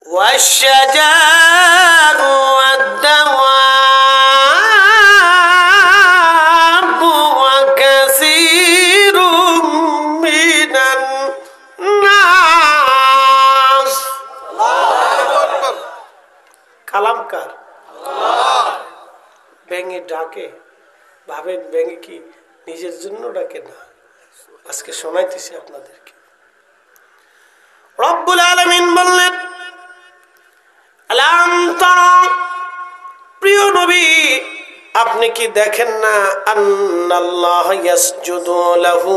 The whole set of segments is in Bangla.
والشجر والدواب وكثير من الناس কালামকার ব্যাঙে ডাকে, ভাবেন ব্যাঙে কি নিজের জন্য ডাকে? না, আজকে শোনাইতেছি আপনাদেরকে। রব্বুল আলামিন বললেন, আলাম তারা, প্রিয় নবী আপনি কি দেখেন না, আন্নাল্লাহ ইয়াসজুদু লাহু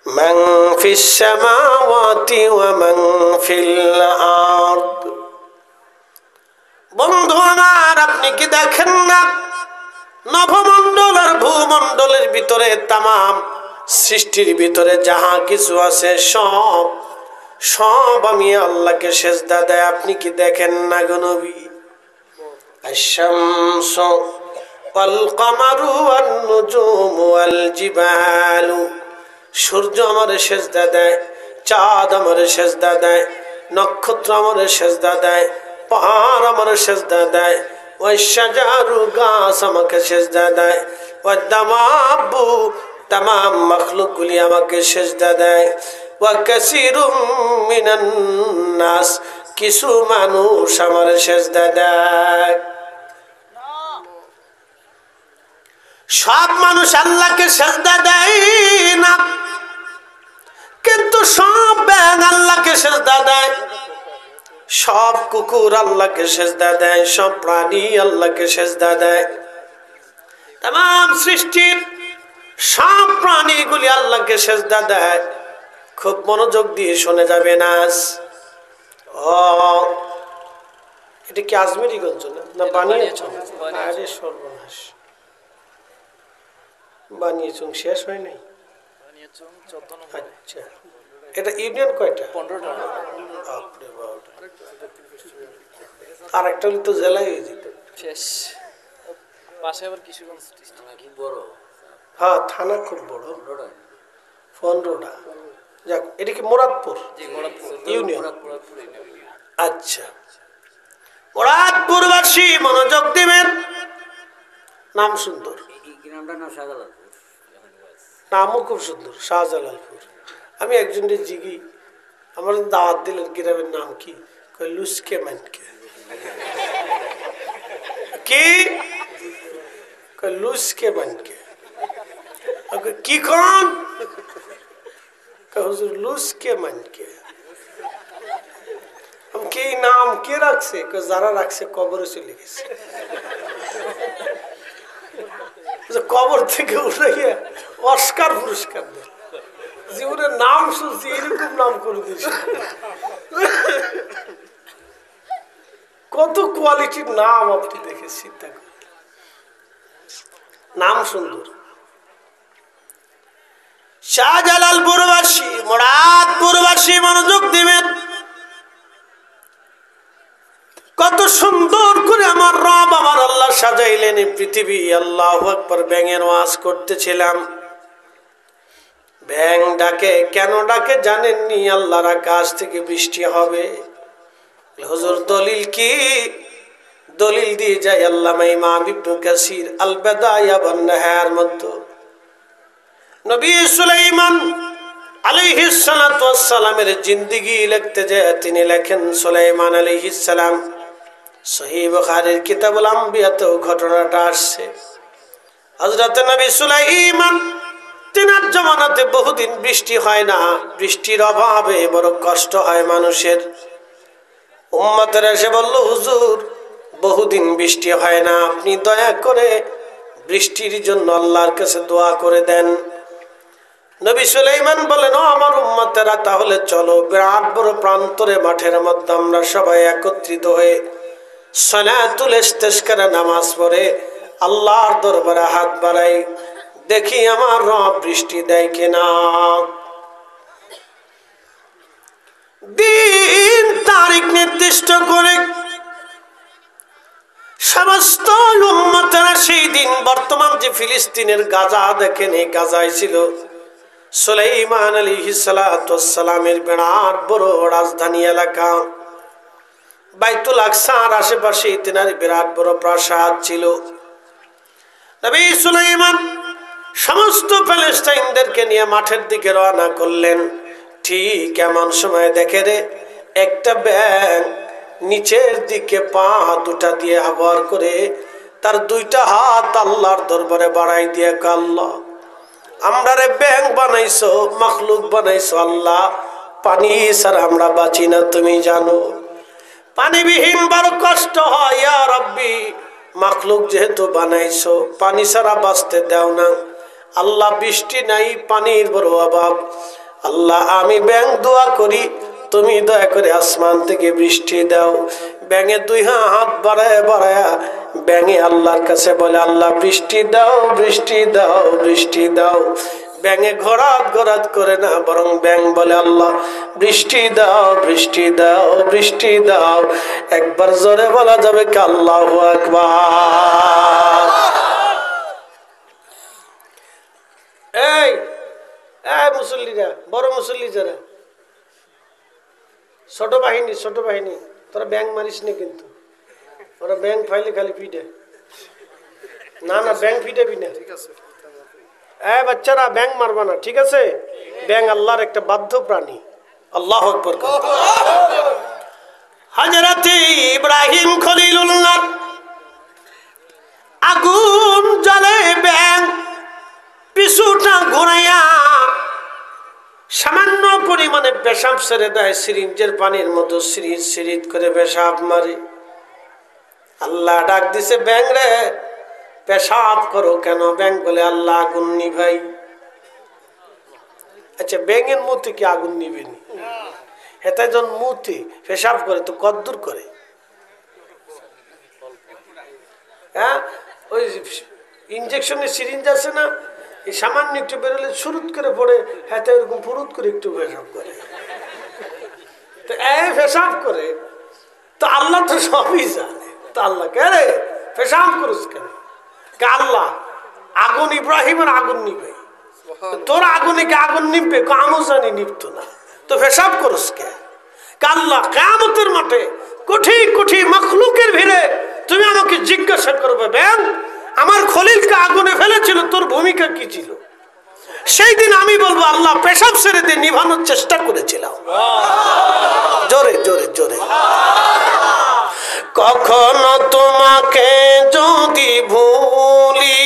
মান ফিস সামাওয়াতি ওয়া মান ফিল আরদ। বন্ধু আমার, আপনি কি দেখেন না নভমণ্ডল আর ভূমণ্ডলের ভিতরে তামাম সৃষ্টির ভিতরে যাহা কিছু আছে সব সব আমি আল্লাহকে সেজদা দেয়। আপনি কি দেখেন না গো নবী? আশ-শামসু ওয়াল কামারু ওয়ান নুজুমু ওয়াল জিবালু, সূর্য আমারে সেজদা দেয়, চাঁদ আমারে সেজদা দেয়, নক্ষত্র আমারে সেজদা দেয়, পাহাড় আমারে সেজদা দেয়, ওয়াশ-শাজারু গাছ আমাকে সেজদা দেয়, ওয়াদ-দাওয়াবু তামাম মাখলুকগুলি আমাকে সেজদা দেয়, ওয়া কাসীরুম মিনান নাস কিছু মানুষ আমারে সেজদা দেয়। সব মানুষ আল্লাহকে সেজদা দেয় না, কিন্তু সব ব্যাঙ আল্লাহকে সেজদা দেয়, সব কুকুর আল্লাহকে সেজদা দেয়, সব প্রাণী আল্লাহকে সেজদা দেয়। তামাম সৃষ্টির সব প্রাণীগুলি আল্লাহকে সেজদা দেয়। খুব মনোযোগ দিয়ে শুনে যাবে না। এটা কি আজমেরিগঞ্জ না বানিয়েছ? আরে সর্বনাশ, বানিয়েছ, শেষ হয় নাই। আচ্ছা, এটা ইউনিয়ন কয়টা? 15টা। আর একটা হলে তো জেলায় হয়ে যেত। শেষ পাশে আবার কিশোরগঞ্জ ডিস্ট্রিক্ট বড়। হ্যাঁ, থানা খুব বড়, 15টা। যাক, এটা কি মুরাদপুর ইউনিয়ন? আচ্ছা, মুরাদপুরবাসী মনোযোগ দিবেন, নাম সুন্দর, নামও খুব সুন্দর, শাহজালালপুর। আমি একজনকে জিগি, আমার দাওয়াত দিলেন, গ্রামের নাম কি? লুসকে মানকে কি? লুসকে মানকে কি কন? হুজুর লুসকে মানকে। কি নাম কে রাখছে? যারা রাখছে কবরে চলে গেছে, কবর থেকে উঠে গিয়ে অস্কার পুরস্কার দেয়। জীবনের নাম শুনছি, এরকম নাম করে দিয়েছে। কত কোয়ালিটির নাম আপনি দেখে চিন্তা করেন, নাম সুন্দর। শাহজালালপুরবাসী, মুরাদপুরবাসী মনোযোগ দিবেন। কত সুন্দর করে আমার রব, আমার আল্লাহ সাজাইলেন এই পৃথিবী। আল্লাহু আকবার। ব্যাঙের ওয়াজ করতেছিলাম, ব্যাঙ ডাকে, কেন ডাকে জানেননি? আল্লাহর আকাশ থেকে বৃষ্টি হবে। হুজুর দলিল কি? দলিল দিয়ে যায় আল্লামা ইমাম ইবনে কাসির আল বাদায়া ওয়ান নাহার মধ্যে। নবী সুলাইমান আলাইহিস সালাতু ওয়াস সালামের জিন্দেগি লিখতে যায় তিনি লেখেন, সুলাইমান আলাইহিস সালাম, সহিহ বুখারীর কিতাবুল আম্বিয়াতেও ঘটনাটা আসছে। হযরত নবী সুলাইমান তিনার জামানাতে বহুদিন বৃষ্টি হয় না, বৃষ্টির অভাবে বড় কষ্ট হয় মানুষের। উম্মতেরা এসে বলল, হুজুর বহুদিন বৃষ্টি হয় না, আপনি দয়া করে বৃষ্টির জন্য আল্লাহর কাছে দোয়া করে দেন। নবী সুলাইমান বলেন, ও আমার উম্মতেরা, তাহলে চলো বিরাট বড় প্রান্তরে মাঠের মধ্যে আমরা সবাই একত্রিত হয়ে সালাতুল ইস্তিসকার নামাজ পড়ে আল্লাহর দরবারে হাত বাড়াই, দেখি আমার রব বৃষ্টি দেয় কিনা। দিন তারিখ নির্দিষ্ট করে সমস্ত উম্মতেরা সেই দিন, বর্তমান যে ফিলিস্তিনের গাজা দেখেন, এই গাজায় ছিল সুলাইমান আলাইহিস সালাতু ওয়াস সালামের বিরাট বড় রাজধানী এলাকা। বাইতুল আকসার আশেপাশে তেনার বিরাট বড় প্রাসাদ ছিল। নবী সুলাইমান সমস্ত ফিলিস্তিনদেরকে নিয়ে মাঠের দিকে রওনা করলেন। ঠিক এমন সময় দেখে রে একটা ব্যাঙ নিচের দিকে পা দুটা দিয়ে আবার করে তার দুইটা হাত আল্লাহর দরবারে বাড়াই দিয়ে, আল্লাহ আমরা রে ব্যাঙ বানাইছো, মাখলুক বানাইছো, আল্লাহ পানি ছাড়া আমরা বাঁচি না, তুমি জানো পানিবিহীন বড় কষ্ট হয়, ইয়া রাব্বি মাখলুক যেহেতু বানাইছো পানি ছাড়া বাঁচতে দাও না, আল্লাহ বৃষ্টি নাই, পানির বড় অভাব, আল্লাহ আমি ব্যাঙ দোয়া করি তুমি দয়া করে আসমান থেকে বৃষ্টি দাও। ব্যাঙে দুই হাত বাড়ায় বাড়ায় ব্যাঙে আল্লাহর কাছে বলে, আল্লাহ বৃষ্টি দাও, বৃষ্টি দাও, বৃষ্টি দাও। ব্যাঙে ঘোরাত ঘোরাত করে না, বরং ব্যাঙ বলে, আল্লাহ বৃষ্টি দাও, বৃষ্টি দাও, বৃষ্টি দাও। একবার জোরে বলা যাবে কি আল্লাহু আকবার। এই মুসল্লিরা, বড় মুসল্লি যারা, ছোট বাহিনী তোরা ব্যাং মারিস না, কিন্তু ওরা ব্যাং ফাইলে খালি পিটে না, ব্যাং পিটাবি না, ঠিক আছে? বাচ্চারা ব্যাং মারবা না, ঠিক আছে? ব্যাং আল্লাহর একটা বাধ্য প্রাণী। আল্লাহু আকবার। হযরত ইব্রাহিম খলিলুল্লাহ আগুন জ্বলে, ব্যাং পিছুটা ঘুরাইয়া সামান্য পরিমাণে পেশাব ছেড়ে দেয়, সিরিঞ্জের পানির মতো সিরিজ সিরিজ করে পেশাব মারে। আল্লাহ ডাক দিছে, ব্যাং রে পেশাব করো কেন? ব্যাং বলে, আল্লাহ আগুন নিভাই। আচ্ছা, ব্যাঙের মুতে কি আগুন নিবেনি? হেতা জন মুতে পেশাব করে তো কদ্দুর করে, হ্যাঁ? ওই ইনজেকশনের সিরিঞ্জ আছে না, এই সামান্য একটু বেরোলে শুরুত করে পড়ে, হ্যাঁ এরকম ফুরুত করে একটু পেশাব করে, তো পেশাব করে। তো আল্লাহ তো সবই জানে, তো আল্লাহ কে রে পেশাব করিস কেন? আল্লাহ আগুন ইব্রাহিমের আগুন নিবে, তোর আগুনে কি আগুন নিববে? আমিও জানি নিবতো না, তো পেশাব করিস কে? আল্লাহ কিয়ামতের মাঠে কোটি কোটি মাখলুকের ভিড়ে তুমি আমাকে জিজ্ঞাসা করবে, ব্যাং আমার খলিলকে আগুনে ফেলেছিল, তোর ভূমিকা কি ছিল? সেই দিন আমি বলবো, আল্লাহ পেশাব ছেড়ে দিয়ে নিভানোর চেষ্টা করেছিলাম। জোরে জোরে জোরে। কখনো তোমাকে যদি ভুলি,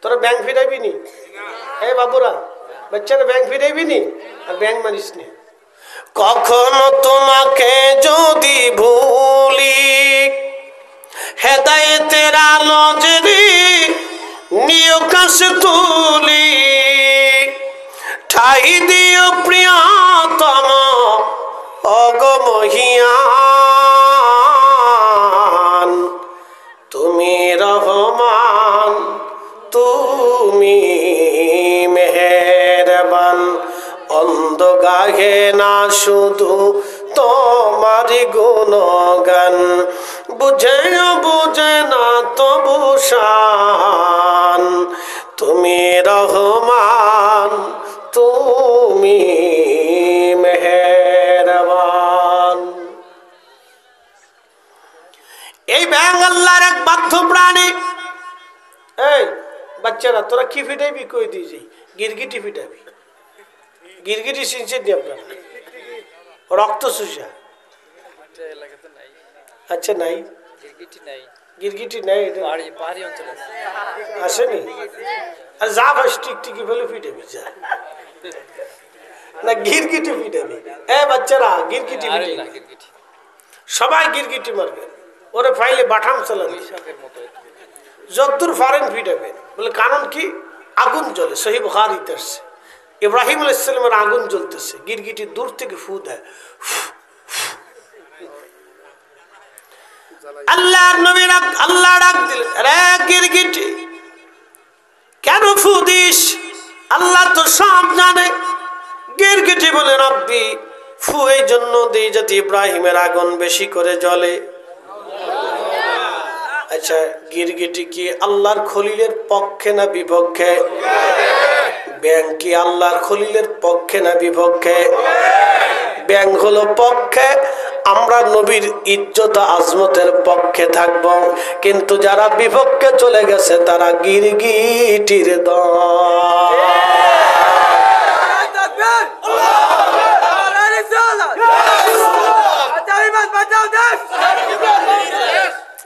তোরা ব্যাং ফিরাইবি নি? হ্যাঁ বাবুরা, বাচ্চারা ব্যাং ফিরাইবি নি? আর ব্যাং মারিস নি। কখনো তোমাকে যদি ভুলি, হেদায়েতের আলো যদি নিয় কাছে তুলি, ঠাই দিও প্রিয়তম অগমহিয়ান, তুমি রহমান, তুমি মেহেরবান, অন্ধ গাহে না শুধু তোমারি গুণগান, বুঝে বুঝে না তবু শান, তুমি রহমান, তুমি মেহেরবান। এই ব্যাং আল্লাহর এক বাধ্য প্রাণী। এই বাচ্চারা, তোরা কি ফিটাইবি? কই দিয়েছি গিরগিটি ফিটাবি। গিরগিটি চিনছেন নি আপনারা? রক্ত চুষা। আচ্ছা, নাই গিরগিটি নাই, আসেনি? আর যা ভাই টিকটিকি ফেলে ফিটাবি, যা না গিরগিটি ফিটাবি। বাচ্চারা গিরগিটি ফিটাবি, সবাই গিরগিটি মারবে, ওরে ফাইলে বাঠাম চালান, যদ্দূর ফারেন ফিটাবেন। বলে কারণ কি? আগুন জ্বলে। সহিহ বুখারীতে আসছে, ইব্রাহিম আলাইহিস সালামের আগুন জ্বলতেছে, গিরগিটি দূর থেকে ফু দেয়। আল্লাহর নবী আল্লাহ ডাক দিলেন, রে গিরগিটি কেন ফু দিস? আল্লাহ তো সব জানে। গিরগিটি বলে, রব্বি ফু এই জন্য দিই যাতে ইব্রাহিমের আগুন বেশি করে জ্বলে। আচ্ছা, গিরগিটি কি আল্লাহর খলিলের পক্ষে না বিপক্ষে? ব্যাং কি আল্লাহর খলিলের পক্ষে না বিপক্ষে? ব্যাং হলো পক্ষে, আমরা নবীর ইজ্জত আজমতের পক্ষে থাকব, কিন্তু যারা বিপক্ষে চলে গেছে তারা গিরগিটির দল।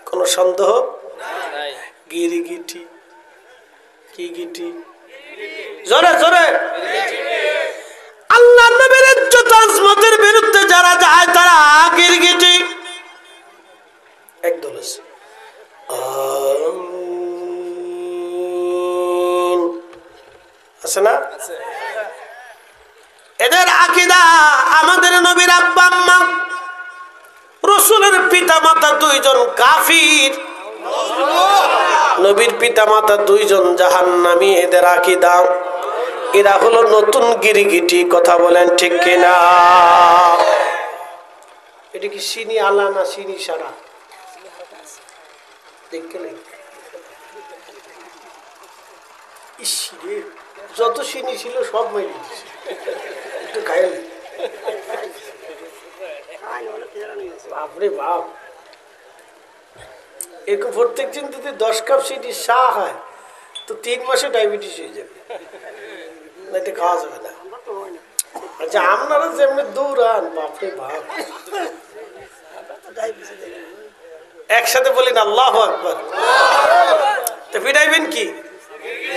কোন সন্দেহ? গিরগিটি কি গিটি? জোরে জোরে। আল্লাহ নবীর ইজ্জত আজমতের বিরুদ্ধে যারা যায় তারা গিরগিটি। একদল আছে না? এদের আকীদা আমাদের নবীর আব্বা আম্মা রাসূলের পিতা মাতা দুইজন কাফির, নবীর পিতা মাতা দুইজন জাহান্নামী, এদের আকীদা। এরা হলো নতুন গিরগিটি। কথা বলেন ঠিক কিনা? এটা কি চিনি আলা না চিনি সারা? দেখলেন যত চিনি ছিল সব মেরে দিচ্ছে, একটু খাইল। বাপরে বাপ, এরকম প্রত্যেক দিন যদি 10 কাপ চিনি চা হয় তো 3 মাসে ডায়াবেটিস হয়ে যাবে, এটা খাওয়া যাবে না। আচ্ছা আপনারা যেমনি দৌড়ান, বাপরে বাপ, একসাথে বলেন আল্লাহু আকবার। তো ফিরাইবেন কি,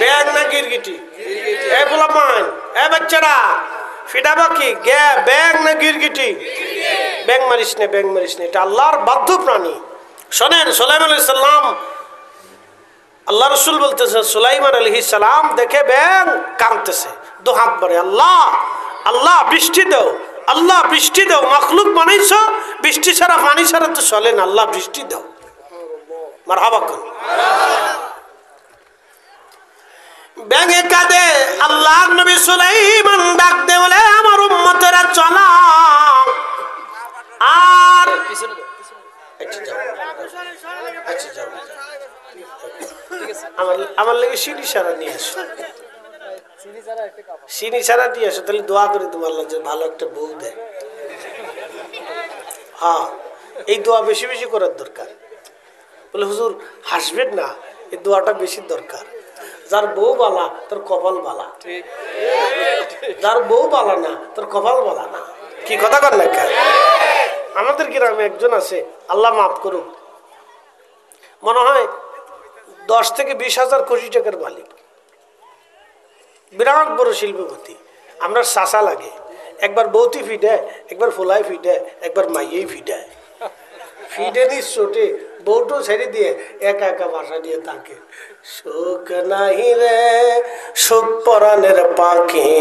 ব্যাগ না গিরগিটি? এ পোলাপান, এ বাচ্চারা, ফিটাবা কি ব্যাগ না গিরগিটি? ব্যাং মারিস না, ব্যাং মারিস না, এটা আল্লাহর বাধ্য প্রাণী। শোনেন, সুলাইমান আলাইহিস সালাম, আল্লাহ রসুল বলতেছে সুলাইমান আলাইহিস সালাম দেখে ব্যাং কাঁদতেছে, দু হাত ভরে, আল্লাহ আল্লাহ বৃষ্টি দাও, আল্লাহ বৃষ্টি দাও, মাখলুক বানাইছো, বৃষ্টি ছাড়া পানি ছাড়া তো চলে না, আল্লাহ বৃষ্টি দাও। মারহাবা কোন ব্যাঙে কাঁদে। আল্লাহর নবী সুলাইমান ডাক দে বলে, আমার উম্মতেরা চলা আর আমার লেগে সিঁড়ি সারা নিয়ে আসো, সিঁড়ি সারা নিয়ে আসো, তাহলে দোয়া করি তোমার যে ভালো একটা বউ দেয়। হ্যাঁ, এই দোয়া বেশি বেশি করার দরকার। বলে হুজুর হাসবেন না, এই দোয়াটা বেশি দরকার। যার বউ বালা তোর কপাল বালা, যার বউ বালা না তোর কপাল বালা না। কি কথা কর না? আমাদের গ্রামে একজন আছে, আল্লাহ মাফ করুক, মনে হয় 10 থেকে 20,000 কোটি টাকার মালিক, বিরাট বড় শিল্পপতি। আমরা চাষা লাগে, একবার বৌতি ফিডায়, একবার ফোলাই ফিডায়, একবার মাইয়েই ফিডায়। ফিডেনি চোটে বউটো ছেড়ে দিয়ে একা একা বাসা দিয়ে থাকে। সুখ নাহি রে সুখ পরাণের পাখি,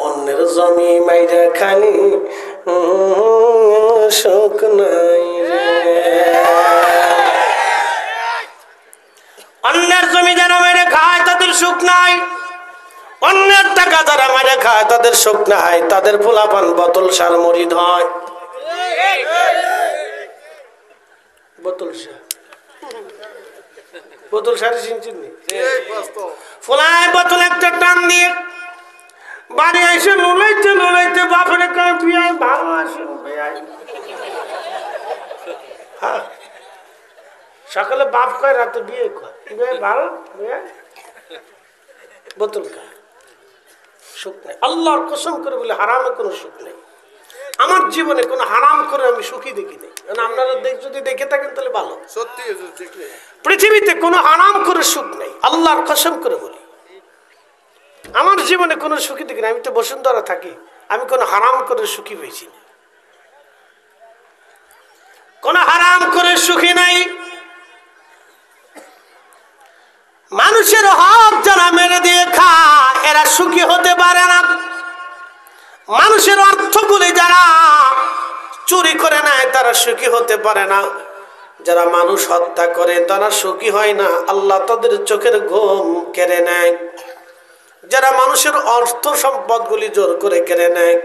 অন্যের জমি মাইরা খালি সুখ নাই রে। অন্যের জমি যারা মেরে খায় তাদের সুখ নাই, অন্যের টাকা যারা মেরে খায় তাদের সুখ নাই। তাদের পোলাপান বোতল সার মরিদ হয়। বোতল সারে চিনি ফোলায় বোতল একটা টান দিয়ে বাড়ি এসে নুলাইতে নুলাইতে বাপরে কয় বিয়াই ভালো আসেন বিয়াই। হ্যাঁ, সকালে বাপ কয়, রাতে বিয়ে কয় বিয়ে ভালো বিয়াই। বোতল খায়, সুখ নেই। আল্লাহর কসম করে বলে হারামে কোনো সুখ নেই। আমার জীবনে কোনো হারাম করে আমি সুখী দেখি নাই। আপনারা যদি দেখে থাকেন তাহলে ভালো। সত্যি পৃথিবীতে কোনো হারাম করে সুখ নেই, আল্লাহর কসম করে বলি। আমার জীবনে কোনো সুখী দেখি না। আমি তো বসুন্ধরা থাকি, আমি কোনো হারাম করে সুখী পেয়েছি না, কোনো হারাম করে সুখী নাই। মানুষের হক যারা মেরে দিয়ে খায় এরা সুখী হতে পারে না। মানুষের অর্থগুলি যারা চুরি করে নেয় তারা সুখী হতে পারে না। যারা মানুষ হত্যা করে তারা সুখী হয় না, আল্লাহ তাদের চোখের ঘুম কেড়ে নেয়। যারা মানুষের অর্থ সম্পদগুলি জোর করে কেড়ে নেয়,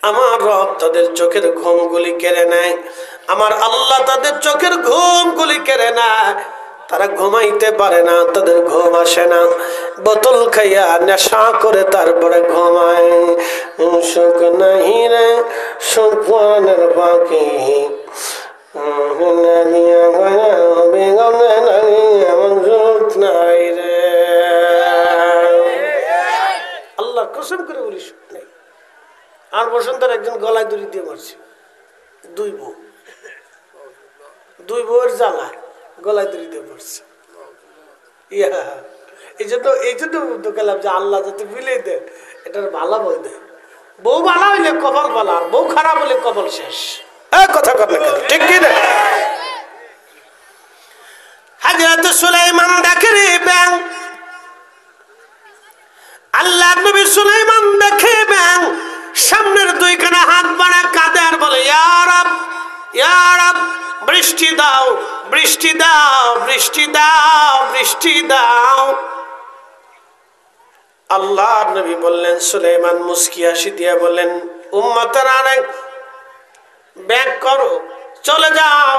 আমার রব তাদের চোখের ঘুমগুলি কেড়ে নেয়। আমার আল্লাহ তাদের চোখের ঘুমগুলি কেড়ে নেয়। তারা ঘুমাইতে পারে না, তাদের ঘুম আসে না, বোতল খাইয়া নেশা করে তারপরে ঘুমায়। সুখ নাহি রে সুখের বাকি, আল্লাহ কসম করে বলি সুখ নেই। আর বসন্তের একজন গলায় দড়ি দিয়ে মারছে, দুই বউয়ের জ্বালায় গলায় দড়ি দিয়ে মারছে। এই জন্য গেলাম যে আল্লাহ যাতে মিলে দেন, এটার ভালা বই দেয়। বউ ভালো হইলে কপাল ভালো, আর বউ খারাপ হলে কপাল শেষ। কথা কর না কেন, ঠিক কি না? হযরত সুলাইমান দেখে রে ব্যাং, আল্লাহ নবী সুলাইমান দেখে ব্যাং, সামনের দুইখানা হাত বাড়া কাঁদে আর বলে ইয়া রাব, ইয়া রাব, বৃষ্টি দাও, বৃষ্টি দাও, বৃষ্টি দাও, বৃষ্টি দাও। আল্লাহ নবী বললেন, সুলাইমান মুস্কি হাসি দিয়ে বললেন, উম্মতের আরেক ব্যাগ করো, চলে যাও,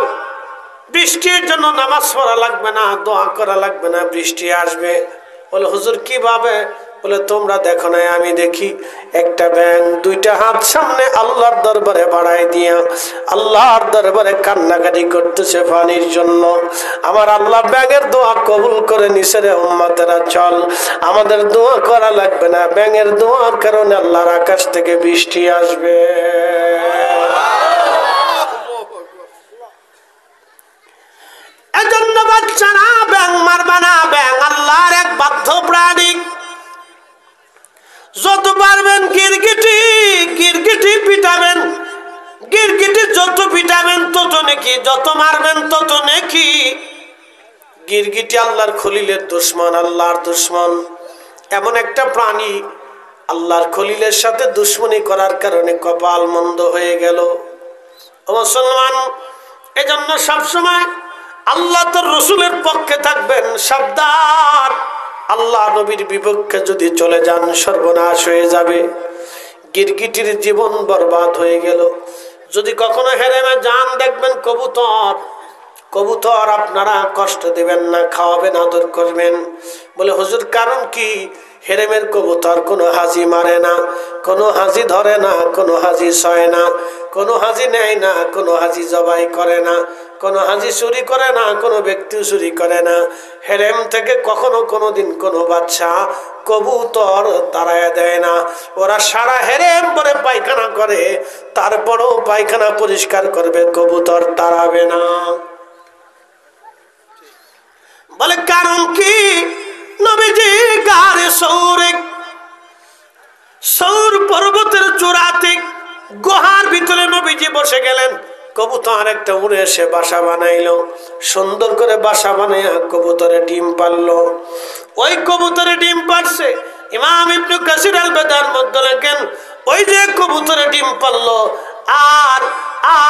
বৃষ্টির জন্য নামাজ পড়া লাগবে না, দোয়া করা লাগবে না, বৃষ্টি আসবে। বলে হুজুর কিভাবে? বলে তোমরা দেখো না, আমি দেখি। একটা ব্যাঙ দুইটা হাত সামনে আল্লাহর দরবারে বাড়াই দিয়া আল্লাহর দরবারে কান্নাকাটি করতেছে পানির জন্য। আমার আল্লাহ ব্যাঙের দোয়া কবুল করে নিছে রে উম্মতেরা, চল, আমাদের দোয়া করা লাগবে না, ব্যাঙের দোয়ার কারণে আল্লাহর আকাশ থেকে বৃষ্টি আসবে। এজন্য বাচ্চারা ব্যাঙ মারবা না, ব্যাঙ আল্লাহর এক বাধ্য প্রাণী। যত পারবেন গিরগিটি, গিরগিটি পিটাবেন, গিরগিটি যত পিটাবেন তত নেকি, যত মারবেন তত নেকি। গিরগিটি আল্লাহর খলিলের দুশমন, আল্লাহর দুশমন। এমন একটা প্রাণী আল্লাহর খলিলের সাথে দুশমনি করার কারণে কপাল মন্দ হয়ে গেল। ও মুসলমান, এজন্য সবসময় আল্লাহ তোর রসুলের পক্ষে থাকবেন, সাবধান। আল্লাহ নবীর বিপক্ষে যদি চলে যান সর্বনাশ হয়ে যাবে। গিরগিটির জীবন বরবাদ হয়ে গেল। যদি কখনো হেরেমে যান, দেখবেন কবুতর, কবুতর আপনারা কষ্ট দিবেন না, খাওয়াবেন, আদর করবেন। বলে হুজুর কারণ কি? হেরেমের কবুতর কোনো হাজি মারে না, কোনো হাজি ধরে না, কোনো হাজি সয় না, কোনো হাজি নেয় না, কোনো হাজি জবাই করে না, কোনো হাজি চুরি করে না, কোনো ব্যক্তিও চুরি করে না। হেরেম থেকে কখনো কোনোদিন কোনো বাচ্চা কবুতর তাড়ায় দেয় না। ওরা সারা হেরেম পরে পায়খানা করে, তারপরেও পায়খানা পরিষ্কার করবে, কবুতর তাড়াবে না। বলে কারণ কি? নবীজি গারে সৌরে, সৌর পর্বতের চূড়াতে গুহার ভিতরে নবীজি বসে গেলেন। কবুতর একটা উড়ে এসে বাসা বানাইলো, সুন্দর করে বাসা বানাইয়া কবুতরে ডিম পারলো। ওই কবুতরে ডিম পারছে, ইমাম ইবনে কাসির আল বাদার মধ্যে লেখেন, ওই যে কবুতরে ডিম পারলো, আর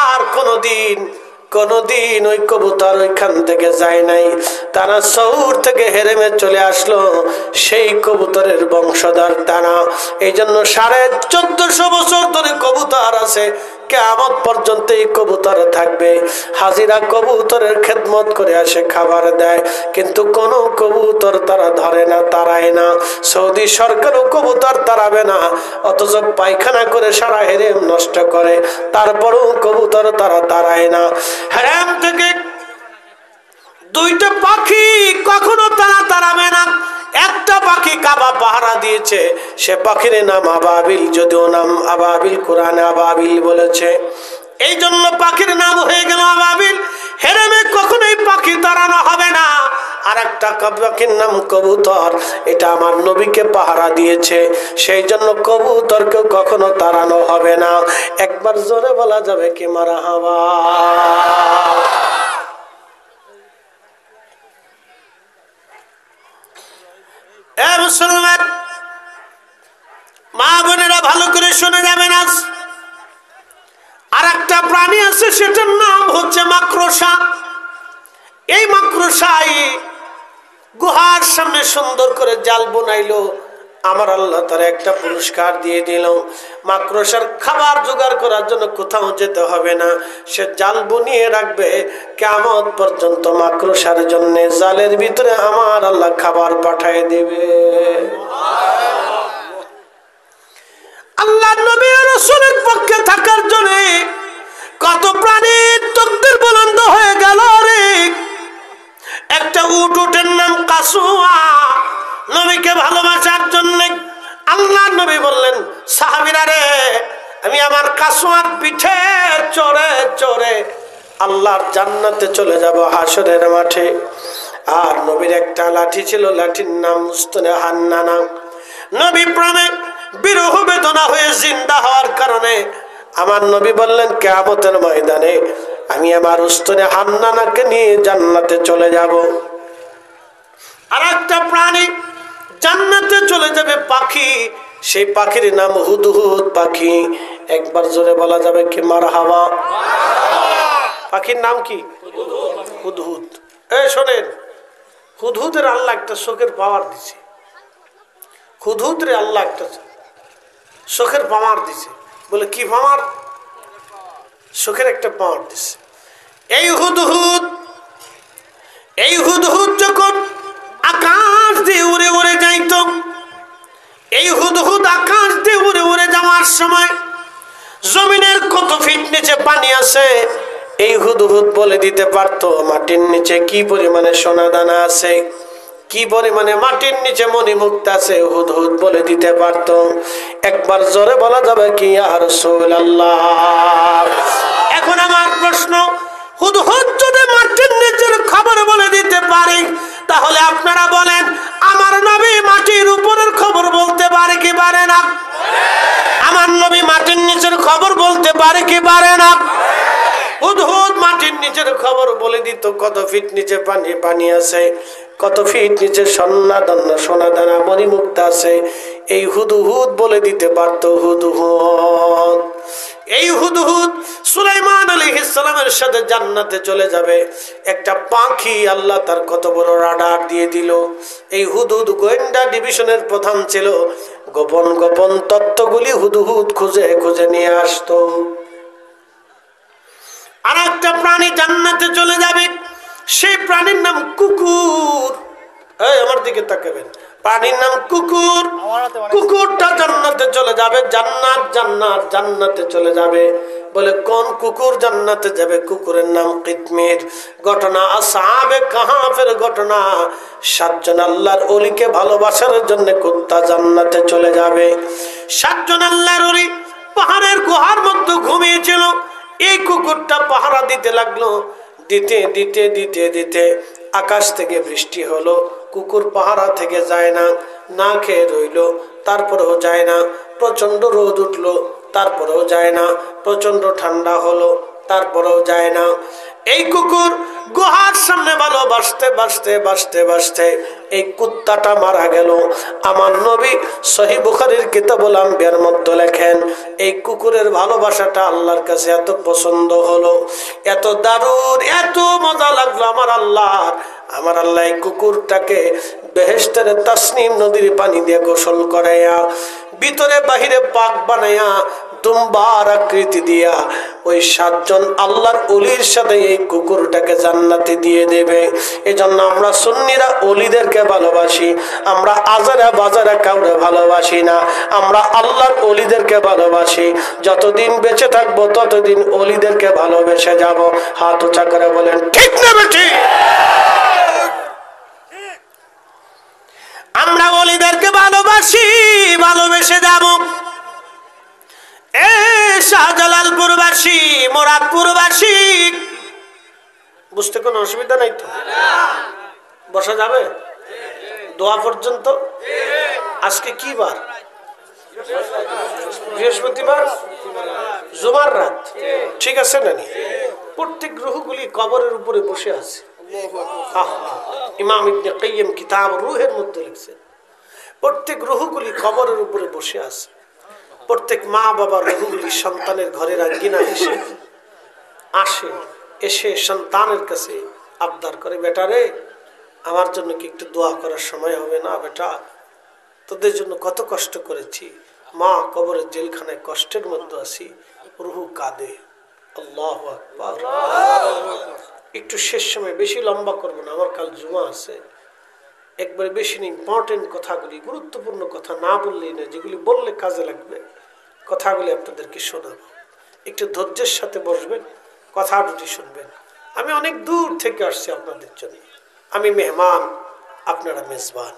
আর কোনদিন ওই কবুতর ওইখান থেকে যায় নাই। তারা সৌর থেকে হেরেমে চলে আসলো, সেই কবুতরের বংশধর তারা। এই জন্য 1450 বছর ধরে কবুতর আছে, কিয়ামত পর্যন্ত এই কবুতর থাকবে। হাজিরা কবুতরের খেদমত করে আসে, খাবার দেয়, কিন্তু কোন কবুতর তারা ধরে না, তাড়ায় না। সৌদি সরকারও কবুতর তাড়াবে না, অথচ পায়খানা করে সারা হেরেম নষ্ট করে, তারপরও কবুতর তারা তাড়ায় না। হেরেম থেকে দুইটা পাখি কখনো তারা তাড়াবে না। একটা পাখি কাবা পাহারা দিয়েছে, সে পাখির নাম আবাবিল, যদিও নাম আবাবিল কোরআনে আবাবিল বলেছে, এই জন্য পাখির নাম হয়ে গেল আবাবিল। হেরেমে কখনোই পাখি তাড়ানো হবে না। আর একটা পাখির নাম কবুতর, এটা আমার নবীকে পাহারা দিয়েছে, সেই জন্য কবুতরকেও কখনো তাড়ানো হবে না। একবার জোরে বলা যাবে কি মারহাবা? মুসলমান মা বোনেরা ভালো করে শুনে যাবেন। আজ আর একটা প্রাণী আছে, সেটার নাম হচ্ছে মাকড়সা। এই মাকড়সাই গুহার সামনে সুন্দর করে জাল বানাইলো, আমার আল্লাহ তার একটা পুরস্কার দিয়ে দিল। মাকড়সার খাবার জোগাড় করার জন্য কোথাও যেতে হবে না, সে জাল বুনিয়ে রাখবে, কিয়ামত পর্যন্ত মাকড়সার জন্য জালের ভিতরে আমার আল্লাহ খাবার পাঠিয়ে দেবে। আল্লাহ নবী রাসূলের পক্ষে থাকার জন্য কত প্রাণীর তকদীর বুলন্দ হয়ে গেল রে। একটা উটের নাম কাসুয়া, নবীকে ভালোবাসার জন্য আল্লাহ নবী বললেন, সাহাবীরা রে, আমি আমার কাসুয়ার পিঠে চড়ে চড়ে আল্লাহর জান্নাতে চলে যাব হাসরের মাঠে। আর নবীর একটা লাঠি ছিল, লাঠির নাম উস্তনে হান্নানা। নবী প্রাণে বিরহ বেদনা হয়ে জিন্দা হওয়ার কারণে আমার নবী বললেন, কিয়ামতের ময়দানে আমি আমার উস্তনে হান্নানাকে নিয়ে জান্নাতে চলে যাব। আর একটা প্রাণী জান্নাতে চলে যাবে, পাখি, সেই পাখির নাম হুদহুদ পাখি। একবার জোরে বলা যাবে কি মারহাবা? পাখির নাম কি? হুদহুদ। এই শোনেন, হুদহুদের আল্লাহ একটা চোখের পাওয়ার দিছে। হুদহুদরে আল্লাহ একটা চোখের পাওয়ার দিছে। বলে কি পাওয়ার? চোখের একটা পাওয়ার দিছে। এই হুদহুদ যখন আকাশ দিয়ে উড়ে উড়ে যাইত, এই হুদহুদ আকাশ দিয়ে উড়ে উড়ে যাওয়ার সময় জমিনের কত ফিট নিচে পানি আছে এই হুদহুদ বলে দিতে পারতো। মাটির নিচে কি পরিমাণে সোনা দানা আছে, কি পরিমাণে মাটির নিচে মণিমুক্তা আছে, হুদহুদ বলে দিতে পারতো। একবার জোরে বলা যাবে কি ইয়া রাসূলুল্লাহ? এখন আমার প্রশ্ন, হুদহুদ যদি মাটির নিচের খবর বলে দিতে পারে, তাহলে আপনারা বলেন আমার নবী মাটির উপরের খবর বলতে পারে কি পারে না? আমার নবী মাটির নিচের খবর বলতে পারে কি পারে না? হুদহুদ মাটির নিচের খবর বলে দিত, কত ফিট নিচে পানি আছে, কত ফিট নিচে সোনা দানা মণিমুক্তা আছে, এই হুদহুদ বলে দিতে পারতো। হুদহুদ, এই হুদহুদ সুলাইমান আলাইহিস সালামের সাথে জান্নাতে চলে যাবে। একটা পাখি আল্লাহ তার কত বড় রাডার দিয়ে দিল। এই হুদহুদ গোয়েন্দা ডিভিশনের প্রধান ছিল, গোপন গোপন তত্ত্বগুলি হুদহুদ খুঁজে খুঁজে নিয়ে আসতো। আর একটা প্রাণী জান্নাতে চলে যাবে, সেই প্রাণীর নাম কুকুর। এই আমার দিকে তাকাবেন, প্রাণীর নাম কুকুর। কুকুরটা জান্নাতে চলে যাবে। জান্নাতে চলে যাবে। বলে কোন কুকুর জান্নাতে যাবে? কুকুরের নাম কিতমির। ঘটনা আসহাবে কাহাফের ঘটনা। 7 জন আল্লাহর ওলিকে ভালোবাসার জন্য কুত্তা জান্নাতে চলে যাবে। 7 জন আল্লাহর ওলি পাহাড়ের গুহার মধ্যে ঘুমিয়েছিল। এই কুকুরটা পাহারা দিতে লাগলো। দিতে দিতে দিতে দিতে আকাশ থেকে বৃষ্টি হলো। কুকুর পাহারা থেকে যায় না, না খেয়ে রইল, তারপরেও যায় না। প্রচন্ড রোদ উঠলো, তারপরেও যায় না। প্রচন্ড ঠান্ডা হলো, তারপরেও যায় না। এই কুকুর গুহার সামনে ভালোবাসতে বাসতে বাসতে বাসতে এই কুত্তাটা মারা গেল। আমার নবী সহিহ বুখারীর কিতাবুল আম্বিয়ার মধ্যে লেখেন, এই কুকুরের ভালোবাসাটা আল্লাহর কাছে এত পছন্দ হলো, এত দারুণ, এত মজা লাগলো আমার আল্লাহ এই কুকুরটাকে বেহেশতের তাসনিম নদীর পানি দিয়ে গোসল করাইয়া, ভিতরে বাহিরে পাক বানাইয়া, দুম্বার আকৃতি দিয়া ওই 7 জন আল্লাহর ওলির সাথে এই কুকুরটাকে জান্নাতে দিয়ে দেবে। এজন্য আমরা সুন্নিরা ওলিদেরকে ভালোবাসি, আমরা আজারা বাজারা কাউরে ভালোবাসি না, আমরা আল্লাহর ওলিদেরকে ভালোবাসি। যতদিন বেঁচে থাকবো ততদিন ওলিদেরকে ভালোবেসে যাব। হাত উঁচা করে বলেন ঠিক না বেঠি? আমরা ওলিদেরকে ভালোবাসি, ভালোবেসে যাব। শাহজালালপুরবাসী, মুরাদপুরবাসী, বুঝতে কোনো অসুবিধা নাই তো? বসা যাবে দোয়া পর্যন্ত? আজকে কি বার? বৃহস্পতিবার, জুমার রাত, ঠিক আছে না? প্রত্যেক গ্রহগুলি কবরের উপরে বসে আছে। ইমাম ইবনে কাইয়িম কিতাব রূহের মধ্যে লিখছেন, প্রত্যেক গ্রহগুলি কবরের উপরে বসে আছে। প্রত্যেক মা বাবার রুহুগুলি সন্তানের ঘরের আঙ্গিনা এসে সন্তানের কাছে আবদার করে, বেটা রে আমার জন্য কি একটু দোয়া করার সময় হবে না? বেটা তোদের জন্য কত কষ্ট করেছি, মা কবরের জেলখানায় কষ্টের মধ্যে আছি, রুহু কাঁদে। আল্লাহু আকবার। একটু শেষ সময়, বেশি লম্বা করবো না, আমার কাল জুমা আছে। একবারে বেশি ইম্পর্টেন্ট কথাগুলি, গুরুত্বপূর্ণ কথা না বললেই না, যেগুলি বললে কাজে লাগবে কথাগুলি আপনাদেরকে শোনাবো। একটু ধৈর্যের সাথে বসবেন, কথা দুটি শুনবেন। আমি অনেক দূর থেকে আসছি আপনাদের জন্য। আমি মেহমান, আপনারা মেজবান।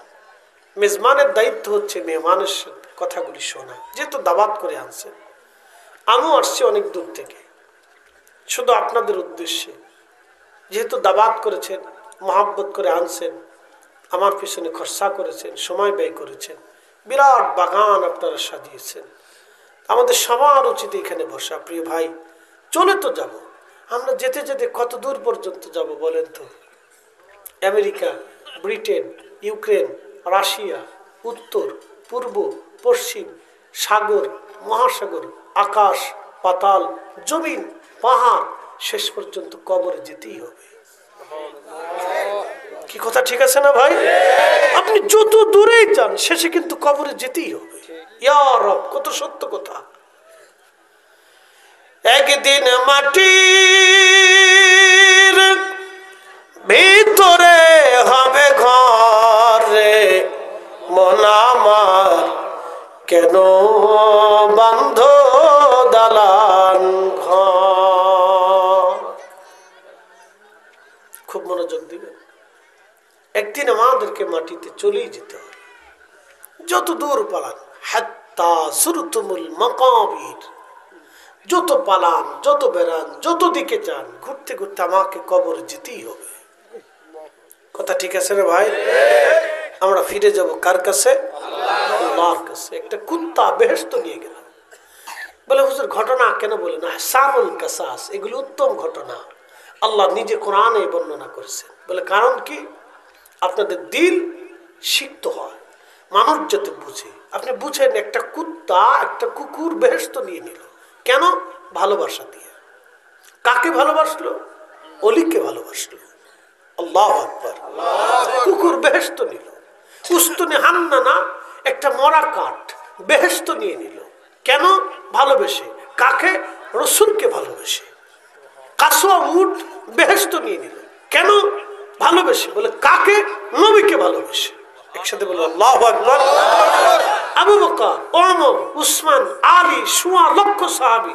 মেজবানের দায়িত্ব হচ্ছে মেহমানের কথাগুলি শোনা। যেহেতু দাওয়াত করে আনছেন, আমিও আসছি অনেক দূর থেকে শুধু আপনাদের উদ্দেশ্যে। যেহেতু দাওয়াত করেছেন, মহাব্বত করে আনছেন, আমার পিছনে খরচা করেছেন, সময় ব্যয় করেছেন, বিরাট বাগান আপনারা সাজিয়েছেন, আমাদের সবার উচিত এখানে বসা। প্রিয় ভাই, চলে তো যাব, আমরা যেতে যেতে কত দূর পর্যন্ত যাব বলেন তো? আমেরিকা, ব্রিটেন, ইউক্রেন, রাশিয়া, উত্তর, পূর্ব, পশ্চিম, সাগর, মহাসাগর, আকাশ, পাতাল, জমিন, পাহাড়, শেষ পর্যন্ত কবরে যেতেই হবে। কি কথা ঠিক আছে না ভাই? আপনি যত দূরে যান, শেষে কিন্তু কবরে যেতেই হবে। ইয়া রব, কত সত্য কথা। একদিন মাটির ভিতরে হবে ঘর রে, মন আমার কেন বন্ধ দালান ঘর। খুব মনোযোগ দিবেন। একদিন আমাদেরকে মাটিতে চলেই যেতে হবে, যত দূর পালান। হাত্তা সুরতুমুল মাকাবির, যত পালান, যত বেড়ান, যত দিকে যান, ঘুরতে ঘুরতে আমাকে কবর যেতেই হবে। কথা ঠিক আছে রে ভাই? আমরা ফিরে যাব কার কাছে? আল্লাহর কাছে। একটা কুত্তা বেহেশত নিয়ে গেল, বলে হুজুর ঘটনা কেন বলে না? হাসানুল কাসাস, এগুলো উত্তম ঘটনা, আল্লাহ নিজে কোরআনে বর্ণনা করেছেন। বলে কারণ কি? আপনাদের দিল সিক্ত হয়, মানুষ যাতে বুঝে। আপনি বুঝেন, একটা কুত্তা একটা কুকুর বেহেশত নিয়ে নিল কেন? ভালোবাসা দিয়ে। কাকে ভালোবাসলো? অলিকে ভালোবাসলো। আল্লাহু আকবার। কুকুর বেহেশত নিল। উস্তুনে হান্নানা একটা মরা কাঠ বেহেশত নিয়ে নিল কেন? ভালোবেসে। কাকে? রসুলকে ভালোবেসে। কাসুয়া উট বেহেশত নিয়ে নিল কেন? ভালোবেসে। বলে কাকে? নবীকে ভালোবেসে। একসাথে বলল আল্লাহু আকবার। আবু বকর, ওমর, উসমান, আলী, সুয়া লক্ষ সাহাবী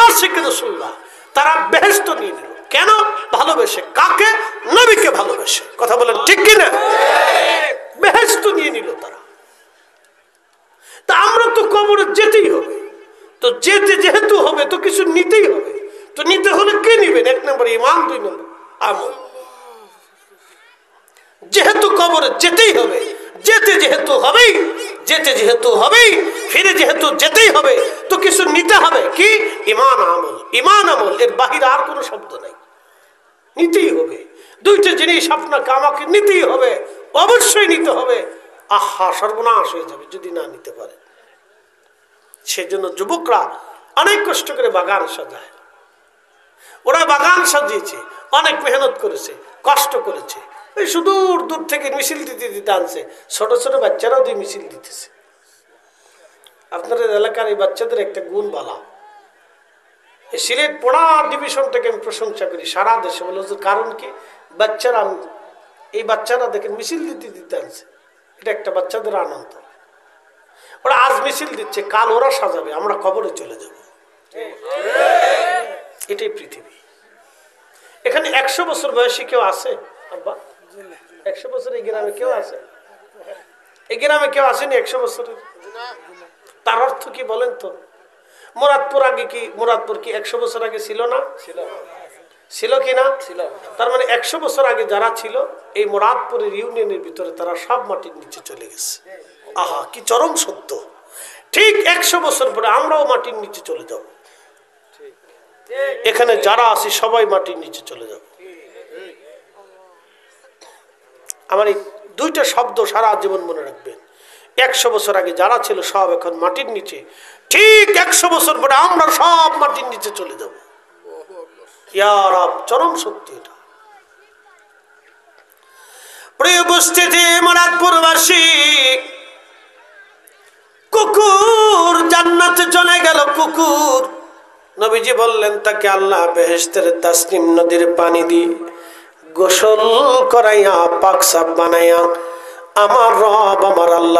আশিকে রাসূলুল্লাহ, তারা বেহেশত নিয়ে নিল কেন? ভালোবেসে। কাকে? নবীকে ভালোবেসে। কথা বলেন ঠিক কিনা? বেহেশত নিয়ে নিল তারা। তা আমরা তো কবরে যেতেই হবে, তো যেতে যেহেতু হবে তো কিছু নিতেই হবে। তো নিতে হলে কে নিবেন? এক নম্বর ঈমান, দুই নম্বর আমল। যেহেতু কবরে যেতেই হবে, যেতে যেহেতু হবেই, যেতে যেহেতু হবেই, ফিরে যেহেতু যেতেই হবে, তো কিছু নিতে হবে। কি? ঈমান আমল। ঈমান আমল, এর বাহিরে আর কোনো শব্দ নাই। নিতেই হবে দুইটা জিনিস, আপনাকে আমাকে নিতেই হবে, অবশ্যই নিতে হবে। আহা, সর্বনাশ হয়ে যাবে যদি না নিতে পারে। সেজন্য যুবকরা অনেক কষ্ট করে বাগান সাজায়। ওরা বাগান সাজিয়েছে, অনেক মেহনত করেছে, কষ্ট করেছে। এই সুদূর দূর থেকে মিছিল দিতে দিতে আনছে। ছোট ছোট বাচ্চারাও দিয়ে মিছিল দিতেছে। আপনাদের এলাকার এই বাচ্চাদের একটা গুণ বালা। এই সিলেট পড়া ডিভিশনটাকে আমি প্রশংসা করি সারা দেশে। বলে কারণ কি? বাচ্চারা, এই বাচ্চারা দেখেন মিছিল দিতে দিতে আনছে। এটা একটা বাচ্চাদের আনন্দ। ওরা আজ মিছিল দিচ্ছে, কাল ওরা সাজাবে, আমরা কবরে চলে যাব। এটাই পৃথিবী। এখানে 100 বছর বয়সী কেউ আছে? আব্বা 100 বছর এই গ্রামে কেউ আছে? এই গ্রামে কেউ আসেনি 100 বছরের? তার অর্থ কি বলেন তো? মুরাদপুর আগে কি, মুরাদপুর কি 100 বছর আগে ছিল না? ছিল কি না? তার মানে 100 বছর আগে যারা ছিল এই মুরাদপুরের ইউনিয়নের ভিতরে, তারা সব মাটির নিচে চলে গেছে। আহা, কি চরম সত্য। ঠিক 100 বছর পরে আমরাও মাটির নিচে চলে যাব। এখানে যারা আছি সবাই মাটির নিচে চলে যাব। আমার এই দুইটা শব্দ সারা জীবন মনে রাখবেন। 100 বছর আগে যারা ছিল সব এখন মাটির নিচে, ঠিক 100 বছর পরে আমরা সব মাটির নিচে চলে যাব। ইয়া রব, চরম সত্যি এটা। প্রিয় উপস্থিতি, মুরাদপুরবাসী, জান্নাতে চলে গেল কুকুর। নবীজি বললেন তাকে আল্লাহ বেহেশতের তাসনিম নদীর পানি দিয়ে গোসল করাইয়া পাক সাফ বানাইয়া আমার রব আমার আল্লাহ